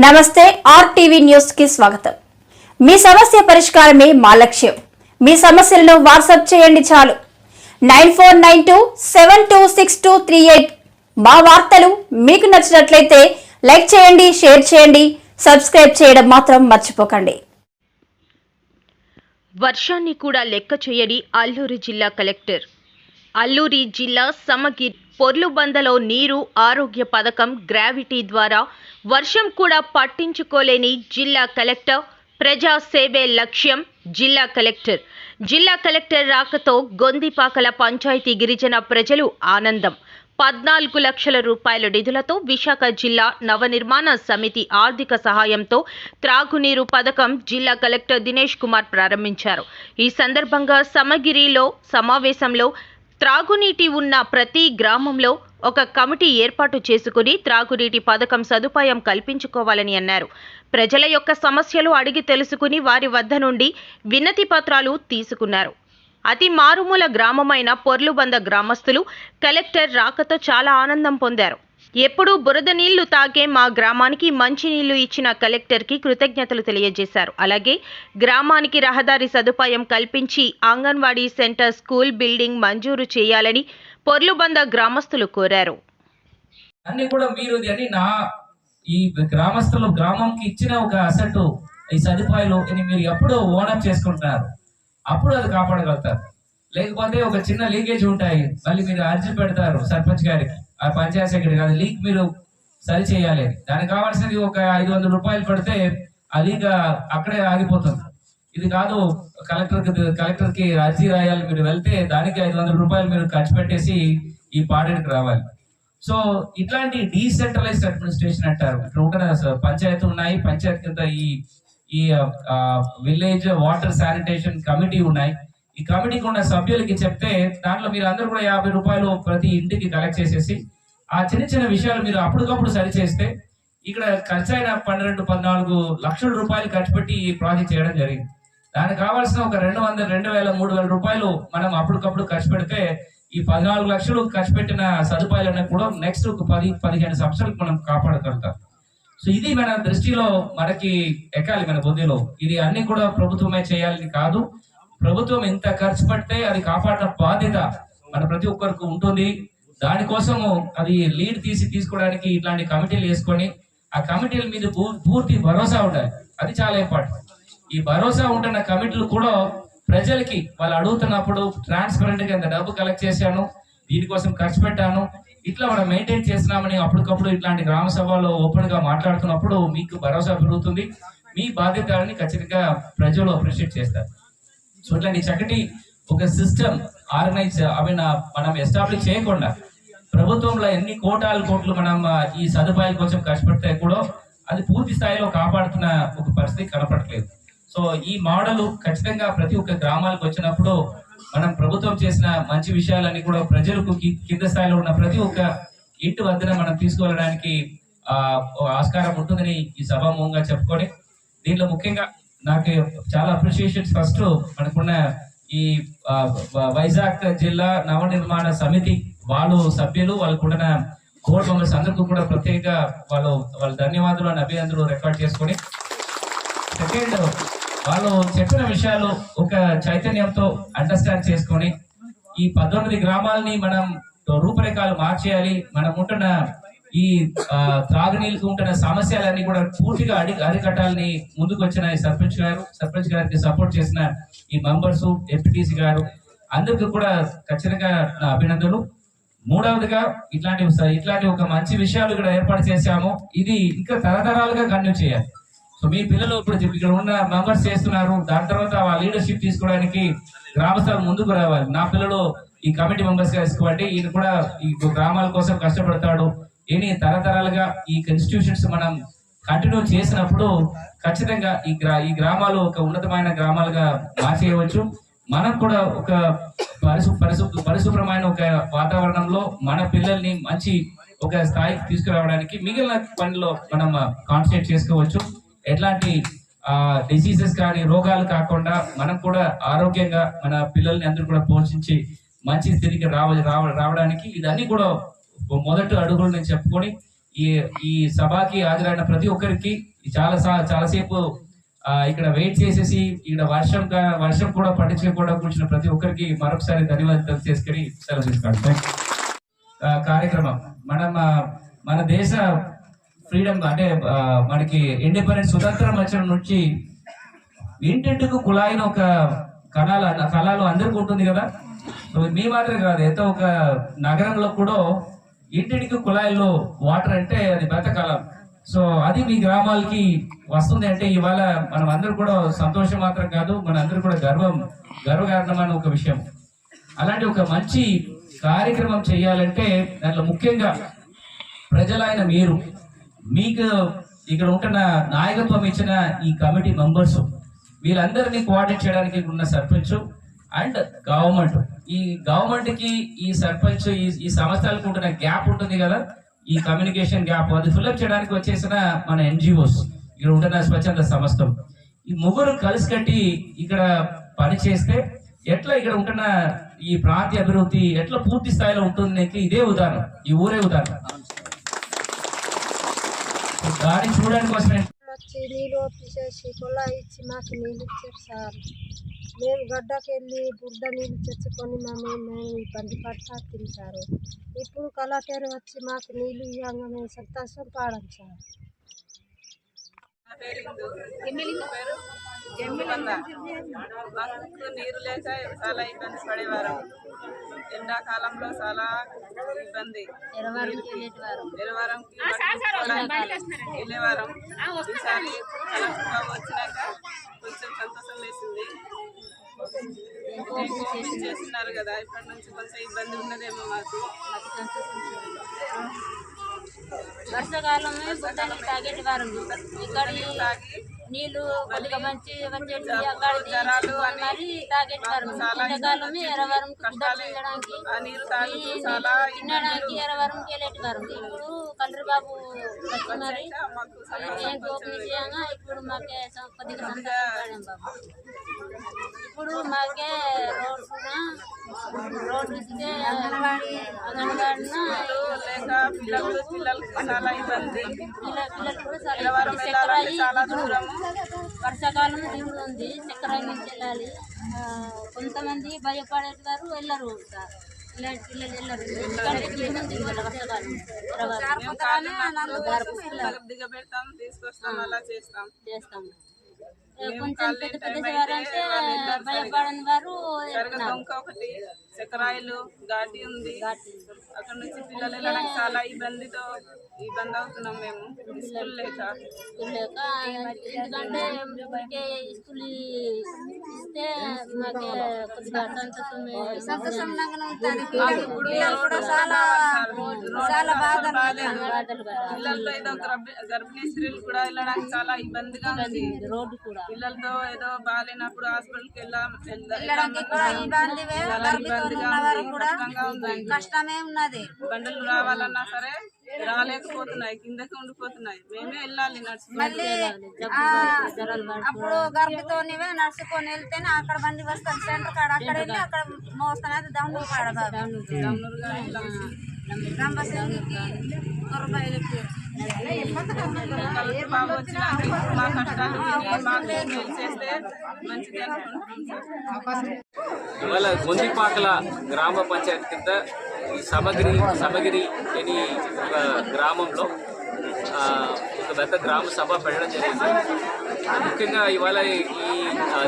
నమస్తే RTV news కి స్వాగతం. మీ సమస్య పరిష్కారమే మా లక్ష్యం. మీ సమస్యలను వాట్సాప్ చేయండి చాలు. 9492726238. మా వార్తలు మీకు నచ్చినట్లయితే లైక్ చేయండి, షేర్ చేయండి, సబ్స్క్రైబ్ చేయడం మాత్రం మర్చిపోకండి. వర్షాన్ని కూడా లెక్క చేయని అల్లూరి జిల్లా కలెక్టర్. అల్లూరి జిల్లా సమగిరి పొర్లుబందలో నీరు ఆరోగ్య పథకం గ్రావిటీ ద్వారా వర్షం కూడా పట్టించుకోలేని జిల్లా కలెక్టర్. ప్రజా సేవే లక్ష్యం జిల్లా కలెక్టర్. జిల్లా కలెక్టర్ రాకతో గొందిపాకల పంచాయతీ గిరిజన ప్రజలు ఆనందం. 14 లక్షల రూపాయల నిధులతో విశాఖ జిల్లా నవనిర్మాణ సమితి ఆర్థిక సహాయంతో త్రాగునీరు పథకం జిల్లా కలెక్టర్ దినేష్ కుమార్ ప్రారంభించారు. ఈ సందర్భంగా సమగిరిలో సమావేశంలో త్రాగునీటి ఉన్న ప్రతి గ్రామంలో ఒక కమిటీ ఏర్పాటు చేసుకుని త్రాగునీటి పథకం సదుపాయం కల్పించుకోవాలని అన్నారు. ప్రజల యొక్క సమస్యలు అడిగి తెలుసుకుని వారి వద్ద నుండి వినతి పత్రాలు తీసుకున్నారు. అతి మారుమూల గ్రామమైన పొర్లుబంద గ్రామస్తులు కలెక్టర్ రాకతో చాలా ఆనందం పొందారు. ఎప్పుడూ బురద నీళ్లు తాగే మా గ్రామానికి మంచి నీళ్లు ఇచ్చిన కలెక్టర్కి కృతజ్ఞతలు తెలియజేశారు. అలాగే గ్రామానికి రహదారి సదుపాయం కల్పించి అంగన్వాడీ సెంటర్, స్కూల్ బిల్డింగ్ మంజూరు చేయాలని పొర్లుబంద గ్రామస్తులు కోరారు. అన్ని కూడా మీరు నా ఈ గ్రామస్తులు గ్రామంకి ఇచ్చిన ఒక అసెట్, ఈ సదుపాయాలు మీరు ఎప్పుడు ఓనప్ చేసుకుంటున్నారు, అప్పుడు అది కాపాడగలుగుతారు. లేకపోతే ఒక చిన్న లీకేజ్ ఉంటాయి, మళ్ళీ మీరు అర్జీ పెడతారు సర్పంచ్ గారికి, ఆ పంచాయత్ సెక్రటరీ అది లీక్ మీరు సరి చేయాలి. దానికి కావాల్సింది ఒక 500 రూపాయలు పెడితే ఆ లీక్ అక్కడే ఆగిపోతుంది. ఇది కాదు, కలెక్టర్కి అర్జీ రాయాలి, మీరు వెళ్తే దానికి 500 రూపాయలు మీరు ఖర్చు పెట్టేసి ఈ పాడేకి రావాలి. సో ఇట్లాంటి డీసెంట్రలైజ్డ్ అడ్మినిస్ట్రేషన్ అంటారు. ఇక్కడ ఉంటున్న పంచాయతీ ఉన్నాయి, పంచాయతీ కింద ఈ విలేజ్ వాటర్ శానిటేషన్ కమిటీ ఉన్నాయి. ఈ కమిటీకి ఉన్న సభ్యులకి చెప్తే దాంట్లో మీరు అందరూ కూడా 50 రూపాయలు ప్రతి ఇంటికి కలెక్ట్ చేసేసి ఆ చిన్న చిన్న విషయాలు మీరు అప్పటికప్పుడు సరిచేస్తే ఇక్కడ ఖర్చు అయిన 12-14 లక్షల రూపాయలు ఖర్చు పెట్టి ఈ ప్రాజెక్ట్ చేయడం జరిగింది. దానికి కావాల్సిన ఒక 200, 2,000-3,000 రూపాయలు మనం అప్పటికప్పుడు ఖర్చు పెడితే ఈ 14 లక్షలు ఖర్చు పెట్టిన సదుపాయాలన్నీ కూడా నెక్స్ట్ 10-15 సంవత్సరాలకు మనం కాపాడగలుగుతాం. సో ఇది మన దృష్టిలో మనకి ఎక్కాలి, మన బుద్ధిలో. ఇది అన్ని కూడా ప్రభుత్వమే చేయాలని కాదు. ప్రభుత్వం ఎంత ఖర్చు పడితే అది కాపాడిన బాధ్యత మన ప్రతి ఒక్కరికి ఉంటుంది. దానికోసము అది లీడ్ తీసుకోవడానికి ఇట్లాంటి కమిటీలు వేసుకొని ఆ కమిటీల మీద పూర్తి భరోసా ఉండాలి. అది చాలా ఇంపార్టెంట్. ఈ భరోసా ఉంటున్న కమిటీలు కూడా ప్రజలకి వాళ్ళు అడుగుతున్నప్పుడు ట్రాన్స్పరెంట్ గా ఎంత డబ్బు కలెక్ట్ చేశాను, దీనికోసం ఖర్చు పెట్టాను, ఇట్లా మనం మెయింటైన్ చేస్తున్నామని అప్పటికప్పుడు ఇట్లాంటి గ్రామ సభలో ఓపెన్ గా మాట్లాడుతున్నప్పుడు మీకు భరోసా పెరుగుతుంది. మీ బాధ్యతలని ఖచ్చితంగా ప్రజలు అప్రిషియేట్ చేస్తారు. సో ఇట్లాంటి చక్కటి ఒక సిస్టమ్ ఆర్గనైజ్ మనం ఎస్టాబ్లిష్ చేయకుండా ప్రభుత్వంలో ఎన్ని కోట్లు మనం ఈ సదుపాయాల కోసం ఖర్చు పెడితే కూడా అది పూర్తి స్థాయిలో కాపాడుతున్న ఒక పరిస్థితి కనపడట్లేదు. సో ఈ మోడల్ ఖచ్చితంగా ప్రతి ఒక్క గ్రామాలకు వచ్చినప్పుడు మనం ప్రభుత్వం చేసిన మంచి విషయాలన్నీ కూడా ప్రజలకు కింద స్థాయిలో ఉన్న ప్రతి ఒక్క ఇంటి వద్దన మనం తీసుకువెళ్ళడానికి ఆస్కారం ఉంటుందని ఈ సభాముఖంగా చెప్పుకొని, దీనిలో ముఖ్యంగా నాకు చాలా అప్రిషియేషన్స్ ఫస్ట్ మనకున్న ఈ వైజాగ్ జిల్లా నవనిర్మాణ సమితి వాళ్ళు సభ్యులు, వాళ్ళకున్న బోర్డు మెంబర్స్ అందరికీ కూడా ప్రత్యేక వాళ్ళ ధన్యవాదాలు అని అభినందనలు రికార్డ్ చేసుకొని, సెకండ్ వాళ్ళు చెప్పిన విషయాలు ఒక చైతన్యంతో అండర్స్టాండ్ చేసుకొని ఈ 19 గ్రామాలని మనం రూపురేఖలు మార్చేయాలి. మనం ఉంటున్న ఈ త్రాగునీళ్ళకి ఉంటున్న సమస్యలన్నీ కూడా పూర్తిగా అరికట్టాలని ముందుకు వచ్చిన ఈ సర్పంచ్ గారికి సపోర్ట్ చేసిన ఈ మెంబర్స్, ఎంపీటీసీ గారు అందరికీ కూడా ఖచ్చితంగా నా అభినందనలు. మూడవదిగా ఇట్లాంటి ఒక మంచి విషయాలు ఇక్కడ ఏర్పాటు చేశాము. ఇది ఇంకా తరతరాలుగా కంటిన్యూ చేయాలి. సో మీ పిల్లలు ఇప్పుడు ఇక్కడ ఉన్న మెంబర్స్ చేస్తున్నారు, దాని తర్వాత ఆ లీడర్షిప్ తీసుకోవడానికి గ్రామస్తులు ముందుకు రావాలి. నా పిల్లలు ఈ కమిటీ మెంబర్స్ గా తీసుకోవాలి, ఈయన కూడా ఈ గ్రామాల కోసం కష్టపడతాడు. ఏని తరతరాలుగా ఈ ఇన్స్టిట్యూషన్స్ మనం కంటిన్యూ చేసినప్పుడు ఖచ్చితంగా ఈ గ్రామాలు ఒక ఉన్నతమైన గ్రామాలుగా మార్చేయవచ్చు. మనం కూడా ఒక పరిశుభ్రమైన ఒక వాతావరణంలో మన పిల్లల్ని మంచి ఒక స్థాయికి తీసుకురావడానికి మిగిలిన పనిలో మనం కాన్సన్ట్రేట్ చేసుకోవచ్చు. ఎట్లాంటి డిసీజెస్ కానీ రోగాలు కాకుండా మనం కూడా ఆరోగ్యంగా మన పిల్లల్ని అందరూ కూడా పోషించి మంచి స్థితికి రావడానికి ఇదన్నీ కూడా మొదటి అడుగులు నేను చెప్పుకొని ఈ సభకి హాజరైన ప్రతి ఒక్కరికి చాలాసేపు ఇక్కడ వెయిట్ చేసేసి ఇక్కడ వర్షం కూడా పట్టించుకోకుండా కూర్చున్న ప్రతి ఒక్కరికి మరొకసారి ధన్యవాదాలు చేసుకుని సెలవు తీసుకోండి. కార్యక్రమం మన దేశ ఫ్రీడమ్ అంటే మనకి ఇండిపెండెన్స్ స్వతంత్రం వచ్చిన నుంచి ఇంటింటికి కుళాయిన ఒక కళలు అందరికీ ఉంటుంది కదా. మీ మాత్రమే కాదు, ఎంతో ఒక నగరంలో కూడా ఇంటింటికి కుళాయిల్లో వాటర్ అంటే అది బతకాలం. సో అది మీ గ్రామాలకి వస్తుంది అంటే ఇవాళ మనం అందరూ కూడా సంతోషం మాత్రం కాదు, మన అందరూ కూడా గర్వకారణమైన ఒక విషయం. అలాంటి ఒక మంచి కార్యక్రమం చేయాలంటే దాంట్లో ముఖ్యంగా ప్రజలైన మీకు ఇక్కడ ఉంటున్న నాయకత్వం ఇచ్చిన ఈ కమిటీ మెంబర్స్ వీళ్ళందరినీ కోఆర్డినేట్ చేయడానికి ఉన్న సర్పంచ్ అండ్ గవర్నమెంట్, ఈ గవర్నమెంట్ కి ఈ సర్పంచ్ ఈ సంస్థలకు ఉంటున్న గ్యాప్ ఉంటుంది కదా, ఈ కమ్యూనికేషన్ గ్యాప్ అది ఫిల్అప్ చేయడానికి వచ్చేసిన మన ఎన్జిఓస్, ఇక్కడ ఉంటున్న స్వచ్ఛంద సంస్థలు, ఈ ముగ్గురు కలిసి కట్టి ఇక్కడ పనిచేస్తే ఎట్లా ఇక్కడ ఉంటున్న ఈ ప్రాంతీయ అభివృద్ధి ఎట్లా పూర్తి స్థాయిలో ఉంటుంది ఇదే ఉదాహరణ, ఈ ఊరే ఉదాహరణ. దాన్ని చూడడానికి కోసమే వచ్చి నీళ్ళు తీసేసి కొలా ఇచ్చి మాకు నీళ్ళు ఇచ్చారు సార్. మేము గడ్డకి వెళ్ళి బుడ్డ నీళ్ళు తెచ్చుకొని మేము ఇబ్బంది పడతా తింటారు. ఇప్పుడు కలెక్టర్ వచ్చి మాకు నీళ్ళు ఇవ్వంగా మేము సంతోషం పాడాం సార్. మాకు నీరు లేక చాలా ఇబ్బంది పడేవారు. ఎండాకాలంలో చాలా ఇబ్బంది. ఎరవారంకి వెళ్ళేవారం. ఈసారి కలెక్టర్ బాబు వచ్చినాక కొంచెం సంతోషం వేసింది. చేస్తున్నారు కదా, ఇప్పటి నుంచి కొంచెం ఇబ్బంది ఉన్నదేమో మాకు. వర్షాకాలమే బుడ్డని తాగేటి వారం. ఇక్కడ నీళ్లు కొద్దిగా మంచి వచ్చేటి జరాలు మరి తాగేటి వారం. ఎండాకాలమే ఎరవరం తినడానికి ఎరవరంకి వెళ్ళేటి వారం. ఇప్పుడు కలెక్టర్ బాబు వచ్చి మరి ఏం గోపనీయంగా ఇప్పుడు మాకే కొద్దిగా సంతోషపడాం బాబు. ఇప్పుడు మాకే రోడ్డు ఇస్తే అంగన్వాడిన పిల్లలకి చాలా ఇబ్బంది. పిల్లలు కూడా చాలా దూరం. వర్షాకాలం దిగుడు ఉంది, చక్రాయి నుంచి వెళ్ళాలి. కొంతమంది భయపడేవారు వెళ్ళరు సార్. ఇలాంటి పిల్లలు వెళ్ళరు, దిగబెడతాం, తీసుకొస్తాం, అలా చేస్తాం. కొంచెం పెద్ద పెద్ద వారంటే భయపడని వారు. ఇంకొకటి చక్రాయిలు ఘాటి ఉంది, అక్కడ నుంచి పిల్లలు వెళ్ళడానికి చాలా ఇబ్బంది అవుతున్నాం మేము. స్కూల్ లేక ఎందుకంటే స్కూల్ ఇస్తే మాకే కొద్దిగా పిల్లలతో ఏదో గర్భిణీ స్త్రీలు కూడా వెళ్ళడానికి చాలా ఇబ్బందిగా ఉంది. రోడ్డు కూడా పిల్లలతో ఏదో బాగాలేనప్పుడు హాస్పిటల్కి కష్టమే ఉన్నది. బండ్లు రావాలన్నా సరే రాలేకపోతున్నాయి, కిందకి ఉండిపోతున్నాయి. మేమే వెళ్ళాలి మళ్ళీ అప్పుడు గర్భితోనివే నడుచుకొని వెళ్తేనే అక్కడ బండి వస్తాను సెంటర్ కాడ, అక్కడ వెళ్ళి అక్కడ మోస్తాను. దమ్ములు కాడ బాబు వచ్చిన మా కష్టాలు చేస్తే మంచిది అనుకుంటున్నాం. ఇవాళ గొందిపాకల గ్రామ పంచాయతీ కింద సమగిరి అని ఒక గ్రామంలో ఒక పెద్ద గ్రామ సభ పెట్టడం జరిగింది. ముఖ్యంగా ఇవాళ ఈ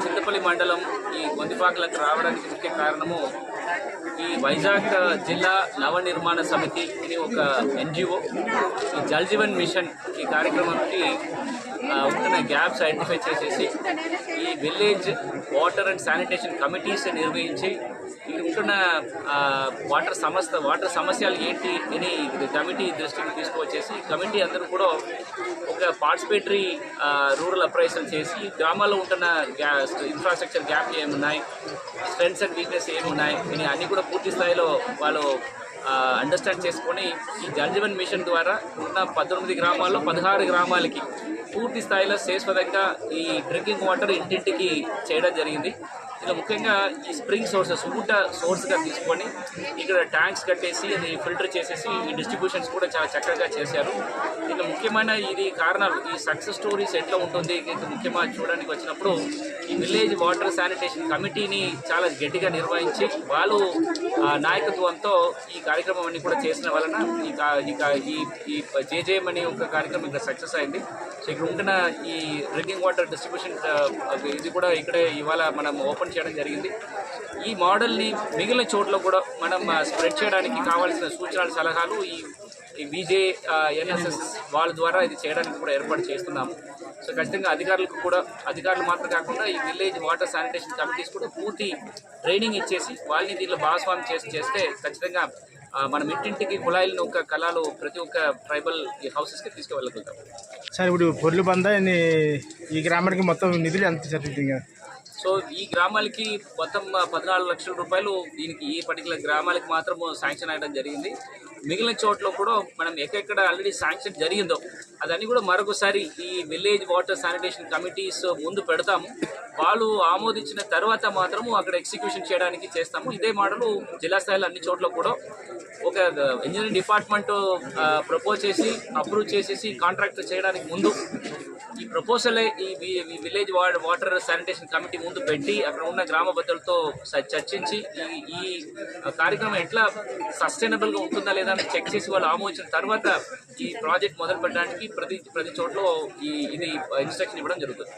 చింతపల్లి మండలం ఈ గొందిపాకలకు రావడానికి ముఖ్య కారణము ఈ వైజాగ్ జిల్లా నవనిర్మాణ సమితి అని ఒక ఎన్జిఓ ఈ జల్ జీవన్ మిషన్ ఈ కార్యక్రమానికి ఉంటున్న గ్యాప్స్ ఐడెంటిఫై చేసేసి ఈ village water and sanitation committees నిర్వహించి ఇక్కడ ఉంటున్న వాటర్ సమస్యలు ఏంటి అని కమిటీ దృష్టికి తీసుకువచ్చేసి కమిటీ అందరూ కూడా ఒక పార్టిసిపేటరీ రూరల్ అప్రైజల్ చేసి గ్రామాల్లో ఉంటున్న ఇన్ఫ్రాస్ట్రక్చర్ గ్యాప్ ఏమున్నాయి, స్ట్రెంగ్స్ అండ్ వీక్నెస్ ఏమున్నాయి అని అన్నీ కూడా పూర్తి స్థాయిలో వాళ్ళు అండర్స్టాండ్ చేసుకొని ఈ జల్ జీవన్ మిషన్ ద్వారా ఉన్న 19 గ్రామాల్లో 16 గ్రామాలకి పూర్తి స్థాయిలో శాశ్వతంగా ఈ డ్రింకింగ్ వాటర్ ఇంటింటికి చేయడం జరిగింది. ఇలా ముఖ్యంగా ఈ స్ప్రింగ్ సోర్సెస్ సోర్స్గా తీసుకొని ఇక్కడ ట్యాంక్స్ కట్టేసి అది ఫిల్టర్ చేసేసి ఈ డిస్ట్రిబ్యూషన్స్ కూడా చాలా చక్కగా చేశారు. ఇలా ముఖ్యమైన ఇది కారణాలు ఈ సక్సెస్ స్టోరీస్ ఎట్లా ఉంటుంది ముఖ్యமாக చూడడానికి వచ్చినప్పుడు ఈ విలేజ్ వాటర్ శానిటేషన్ కమిటీని చాలా గట్టిగా నిర్వహించి వాళ్ళు నాయకత్వంతో ఈ కార్యక్రమం అన్ని కూడా చేసిన వలన ఈ జేజేఎం అనే ఒక కార్యక్రమం ఇక్కడ సక్సెస్ అయింది. సో ఇక్కడ ఉంటున్న ఈ డ్రింకింగ్ వాటర్ డిస్ట్రిబ్యూషన్ ఇది కూడా ఇక్కడే ఇవాళ మనం ఓపెన్ చేయడం జరిగింది. ఈ మోడల్ని మిగిలిన చోట్ల కూడా మనం స్ప్రెడ్ చేయడానికి కావాల్సిన సూచనలు సలహాలు ఈ విజే ఎన్ఎస్ఎస్ వాళ్ళ ద్వారా ఇది చేయడానికి కూడా ఏర్పాటు చేస్తున్నాము. సో ఖచ్చితంగా అధికారులు మాత్రం కాకుండా ఈ విలేజ్ వాటర్ శానిటేషన్ కమిటీస్ కూడా పూర్తి ట్రైనింగ్ ఇచ్చేసి వాళ్ళని దీనిలో భాగస్వామ్యం చేస్తే ఖచ్చితంగా మనం ఇంటింటికి కుళాయిలను ఒక కళలు ప్రతి ఒక్క ట్రైబల్ హౌసెస్కి తీసుకువెళ్ళగలుగుతాం. సార్ ఇప్పుడు పొర్లు బంద ఈ గ్రామానికి మొత్తం నిధులు ఎంత సరిపోతుంది? సో ఈ గ్రామాలకి మొత్తం 14 లక్షల రూపాయలు దీనికి ఈ పర్టికులర్ గ్రామాలకి మాత్రం శాంక్షన్ అయ్యడం జరిగింది. మిగిలిన చోట్ల కూడా మనం ఎక్కడెక్కడ ఆల్రెడీ శాంక్షన్ జరిగిందో అదన్నీ కూడా మరొకసారి ఈ విలేజ్ వాటర్ శానిటేషన్ కమిటీస్ ముందు పెడతాము. వాళ్ళు ఆమోదించిన తర్వాత మాత్రము అక్కడ ఎగ్జిక్యూషన్ చేయడానికి చేస్తాము. ఇదే మోడల్ జిల్లా స్థాయిలో అన్ని చోట్ల కూడా ఒక ఇంజనీరింగ్ డిపార్ట్మెంట్ ప్రపోజ్ చేసి అప్రూవ్ చేసేసి కాంట్రాక్ట్ చేయడానికి ముందు ఈ ప్రపోజలే ఈ విలేజ్ వాటర్ శానిటేషన్ కమిటీ ముందు పెట్టి అక్కడ ఉన్న గ్రామ పెద్దలతో చర్చించి ఈ కార్యక్రమం ఎట్లా సస్టైనబుల్గా ఉంటుందా లేదా అని చెక్ చేసి వాళ్ళు ఆమోదించిన తర్వాత ఈ ప్రాజెక్ట్ మొదలు పెట్టడానికి ప్రతి చోట్ల ఇది ఇన్స్ట్రక్షన్ ఇవ్వడం జరుగుతుంది.